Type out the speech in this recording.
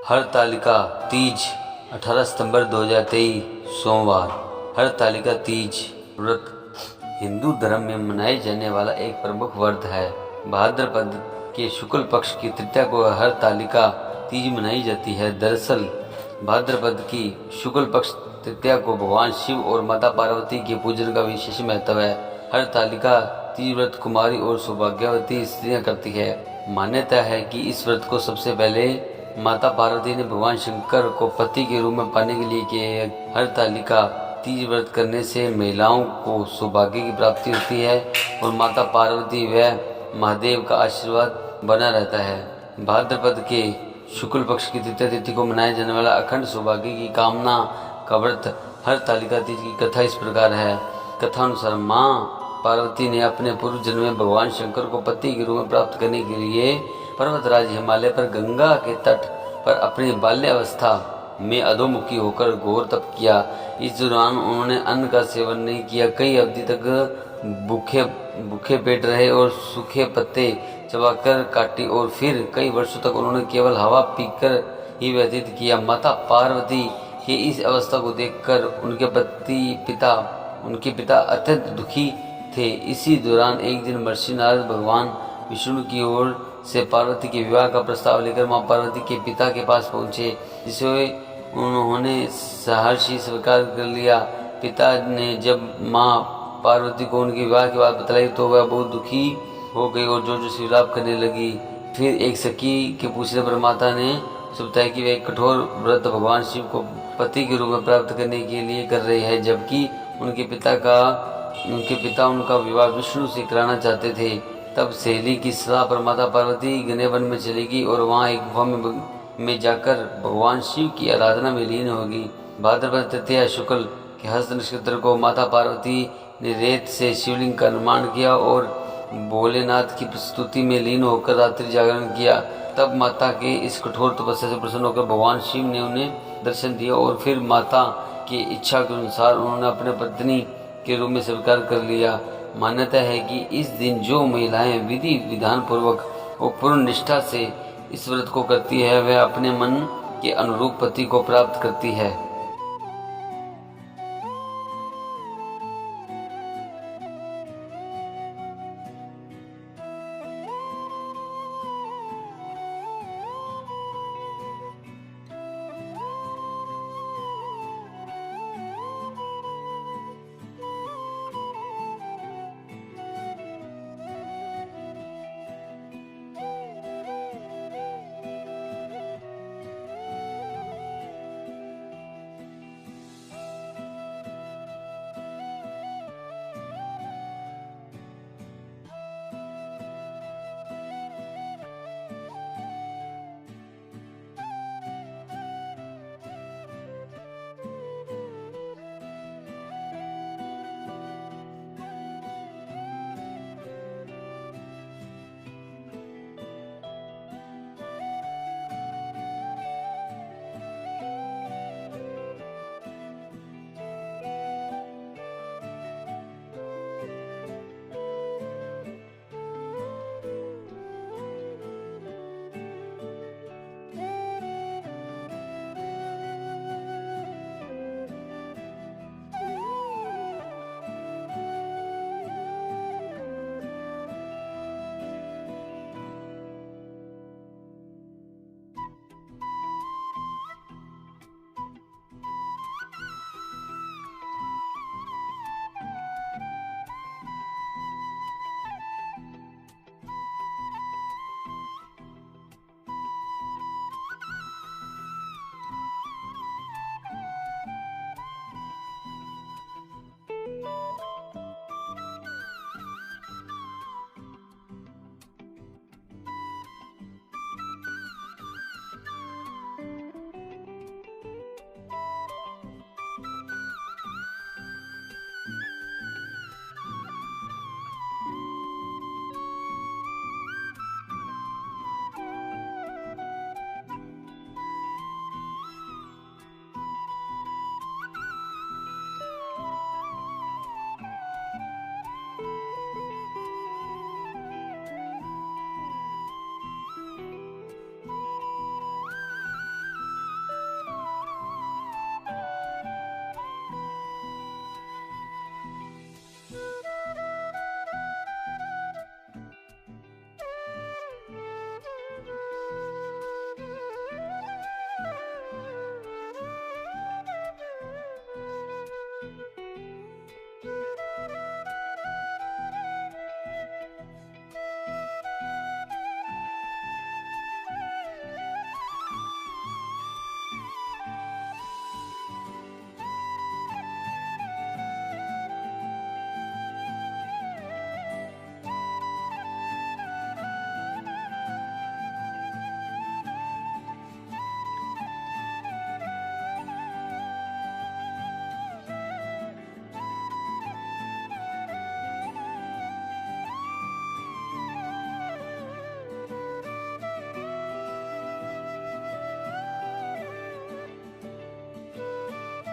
हरतालिका तीज 18 सितंबर 2023 सोमवार। हरतालिका तीज व्रत हिंदू धर्म में मनाए जाने वाला एक प्रमुख व्रत है। भाद्रपद के शुक्ल पक्ष की तृतीया को हरतालिका तीज मनाई जाती है। दरअसल भाद्रपद की शुक्ल पक्ष तृतीया को भगवान शिव और माता पार्वती के पूजन का विशेष महत्व है। हरतालिका तीज व्रत कुमारी और सौभाग्यवती स्त्रियां करती है। मान्यता है कि इस व्रत को सबसे पहले माता पार्वती ने भगवान शंकर को पति के रूप में पाने के लिए किया है। हरतालिका तीज व्रत करने से महिलाओं को सौभाग्य की प्राप्ति होती है और माता पार्वती व महादेव का आशीर्वाद बना रहता है। भाद्रपद के शुक्ल पक्ष की तृतीया तिथि को मनाया जाने वाला अखंड सौभाग्य की कामना का व्रत हरतालिका तीज की कथा इस प्रकार है। कथा अनुसार माँ पार्वती ने अपने पूर्व जन्म में भगवान शंकर को पति के रूप में प्राप्त करने के लिए पर्वतराज हिमालय पर गंगा के तट पर अपनी बाल्यावस्था में अधोमुखी होकर घोर तप किया। इस दौरान उन्होंने अन्न का सेवन नहीं किया, कई अवधि तक भूखे पेट रहे और सूखे पत्ते चबाकर काटी और फिर कई वर्षों तक उन्होंने केवल हवा पीकर ही व्यतीत किया। माता पार्वती की इस अवस्था को देखकर उनके पिता अत्यंत दुखी थे। इसी दौरान एक दिन महर्षि नारद भगवान विष्णु की ओर से पार्वती के विवाह का प्रस्ताव लेकर मां पार्वती के पिता के पास पहुंचे, जिसे उन्होंने सहर्षि स्वीकार कर लिया। पिता ने जब मां पार्वती को उनके विवाह की बात बतलाई तो वह बहुत दुखी हो गई और जोर जोर से विलाप करने लगी। फिर एक सखी के पूछने पर माता ने बताया कि वह एक कठोर व्रत भगवान शिव को पति के रूप में प्राप्त करने के लिए कर रही है, जबकि उनके पिता उनका विवाह विष्णु से कराना चाहते थे। तब सहेली की सलाह पर माता पार्वती घने वन में चली गई और वहां एक गुफा में जाकर भगवान शिव की आराधना में लीन होगी। भाद्रपद तृतीया शुक्ल के हस्त नक्षत्र को माता पार्वती ने रेत से शिवलिंग का निर्माण किया और भोलेनाथ की स्तुति में लीन होकर रात्रि जागरण किया। तब माता के इस कठोर तपस्या से प्रसन्न होकर भगवान शिव ने उन्हें दर्शन दिया और फिर माता की इच्छा के अनुसार उन्होंने अपने पत्नी के रूप में स्वीकार कर लिया। मान्यता है कि इस दिन जो महिलाएं विधि विधान पूर्वक और पूर्ण निष्ठा से इस व्रत को करती है वह अपने मन के अनुरूप पति को प्राप्त करती है।